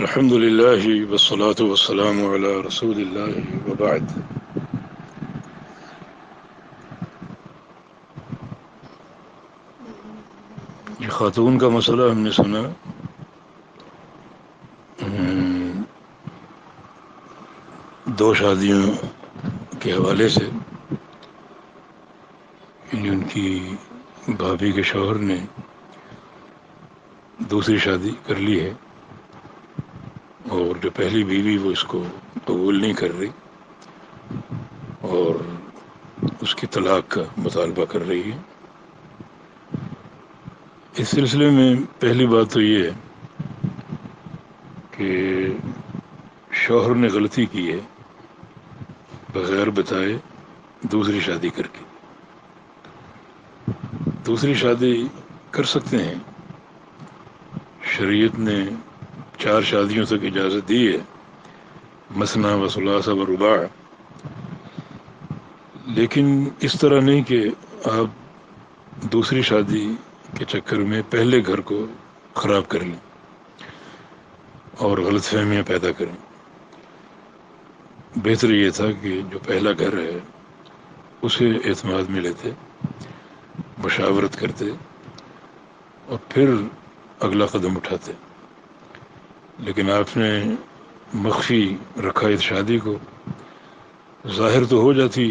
الحمد لله والصلاة والسلام على رسول الله وبعد. یہ خاتون کا مسئلہ ہم نے سنا. دو شادیوں کے حوالے سے، یعنی ان کی بھابھی کے شوہر نے دوسری شادی کر لی ہے اور جو پہلی بیوی وہ اس کو قبول نہیں کر رہی اور اس کی طلاق کا مطالبہ کر رہی ہے. اس سلسلے میں پہلی بات تو یہ ہے کہ شوہر نے غلطی کی ہے بغیر بتائے دوسری شادی کر کے. دوسری شادی کر سکتے ہیں، شریعت نے 4 شادیوں تک اجازت دی ہے، مثنیٰ و ثلاثہ و رباع، لیکن اس طرح نہیں کہ آپ دوسری شادی کے چکر میں پہلے گھر کو خراب کر لیں اور غلط فہمیاں پیدا کریں. بہتر یہ تھا کہ جو پہلا گھر ہے اسے اعتماد میں لیتے، مشاورت کرتے اور پھر اگلا قدم اٹھاتے. لیکن آپ نے مخفی رکھا اس شادی کو، ظاہر تو ہو جاتی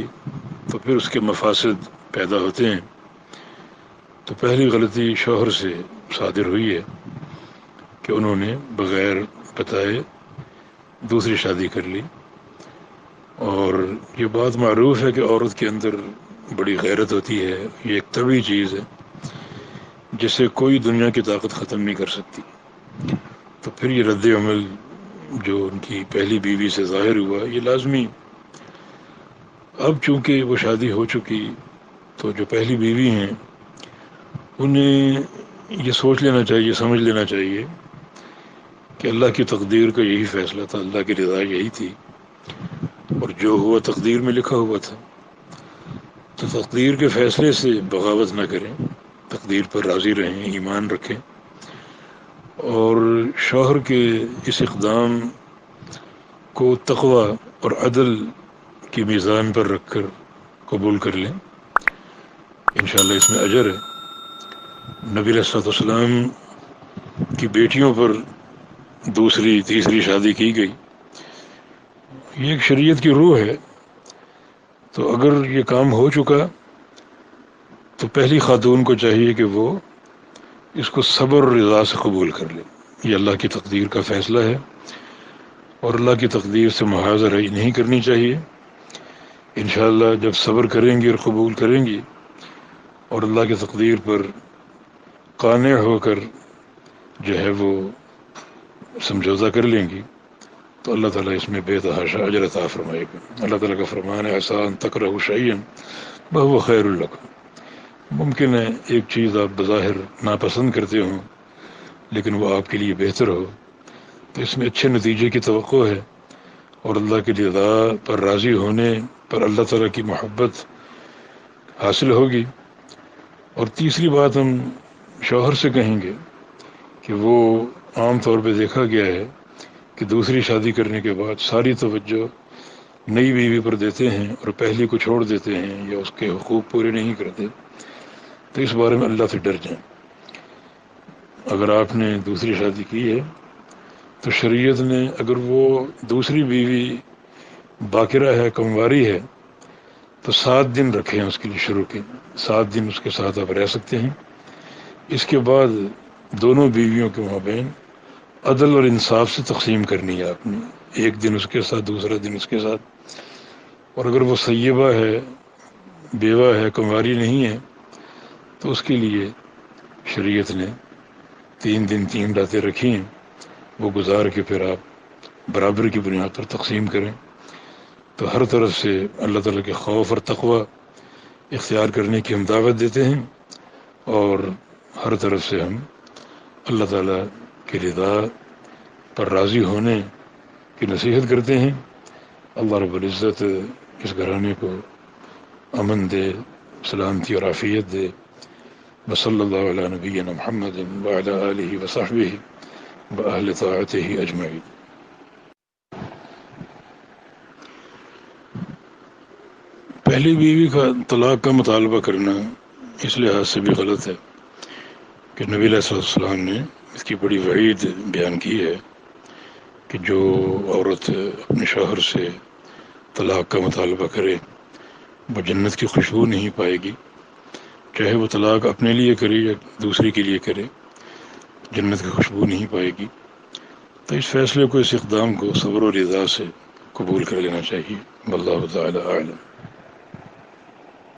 تو پھر اس کے مفاسد پیدا ہوتے ہیں. تو پہلی غلطی شوہر سے صادر ہوئی ہے کہ انہوں نے بغیر بتائے دوسری شادی کر لی. اور یہ بات معروف ہے کہ عورت کے اندر بڑی غیرت ہوتی ہے، یہ ایک طبعی چیز ہے جسے کوئی دنیا کی طاقت ختم نہیں کر سکتی. تو پھر یہ رد عمل جو ان کی پہلی بیوی سے ظاہر ہوا یہ لازمی. اب چونکہ وہ شادی ہو چکی تو جو پہلی بیوی ہیں انہیں یہ سوچ لینا چاہیے، سمجھ لینا چاہیے کہ اللہ کی تقدیر کا یہی فیصلہ تھا، اللہ کی رضا یہی تھی اور جو ہوا تقدیر میں لکھا ہوا تھا. تو تقدیر کے فیصلے سے بغاوت نہ کریں، تقدیر پر راضی رہیں، ایمان رکھیں اور شوہر کے اس اقدام کو تقوی اور عدل کی میزان پر رکھ کر قبول کر لیں. انشاءاللہ اس میں اجر ہے. نبی علیہ الصلوۃ والسلام کی بیٹیوں پر دوسری تیسری شادی کی گئی. یہ ایک شریعت کی روح ہے. تو اگر یہ کام ہو چکا تو پہلی خاتون کو چاہیے کہ وہ اس کو صبر اور رضا سے قبول کر لے. یہ اللہ کی تقدیر کا فیصلہ ہے اور اللہ کی تقدیر سے محاذ رہی نہیں کرنی چاہیے. انشاءاللہ جب صبر کریں گی اور قبول کریں گی اور اللہ کی تقدیر پر قانع ہو کر جو ہے وہ سمجھوتا کر لیں گی تو اللہ تعالیٰ اس میں بے تحاشا اجر عطا فرمائے گا. اللہ تعالیٰ کا فرمان ہے احسان تکرہوا شیئا وہو خیر لکم. ممکن ہے ایک چیز آپ بظاہر ناپسند کرتے ہوں لیکن وہ آپ کے لیے بہتر ہو، تو اس میں اچھے نتیجے کی توقع ہے اور اللہ کی رضا پر راضی ہونے پر اللہ تعالیٰ کی محبت حاصل ہوگی. اور تیسری بات ہم شوہر سے کہیں گے کہ وہ عام طور پہ دیکھا گیا ہے کہ دوسری شادی کرنے کے بعد ساری توجہ نئی بیوی پر دیتے ہیں اور پہلی کو چھوڑ دیتے ہیں یا اس کے حقوق پورے نہیں کرتے. تو اس بارے میں اللہ سے ڈر جائیں. اگر آپ نے دوسری شادی کی ہے تو شریعت نے اگر وہ دوسری بیوی باقرہ ہے، کمواری ہے، تو 7 دن رکھے ہیں اس کے لیے شروع کے. 7 دن اس کے ساتھ آپ رہ سکتے ہیں. اس کے بعد دونوں بیویوں کے مابین عدل اور انصاف سے تقسیم کرنی ہے آپ نے. ایک دن اس کے ساتھ، دوسرا دن اس کے ساتھ. اور اگر وہ سیبہ ہے، بیوہ ہے، کنواری نہیں ہے، تو اس کے لیے شریعت نے 3 دن 3 راتیں رکھی ہیں. وہ گزار کے پھر آپ برابر کی بنیاد پر تقسیم کریں. تو ہر طرف سے اللہ تعالیٰ کے خوف اور تقوی اختیار کرنے کی ہم دعوت دیتے ہیں اور ہر طرف سے ہم اللہ تعالیٰ کی رضا پر راضی ہونے کی نصیحت کرتے ہیں. اللہ رب العزت اس گھرانے کو امن دے، سلامتی اور عافیت دے. وصلی اللہ علی نبینا محمد وعلی آلہ وصحبہ وأهل طاعته أجمعين۔ پہلی بیوی کا طلاق کا مطالبہ کرنا اس لحاظ سے بھی غلط ہے کہ نبی علیہ الصلوۃ والسلام نے اس کی بڑی وعید بیان کی ہے کہ جو عورت اپنے شوہر سے طلاق کا مطالبہ کرے وہ جنت کی خوشبو نہیں پائے گی، چاہے وہ طلاق اپنے لیے کرے یا دوسرے کے لیے کرے، جنت کی خوشبو نہیں پائے گی۔ تو اس فیصلے کو، اس اقدام کو صبر و رضا سے قبول کر لینا چاہیے۔ واللہ تعالی اعلم۔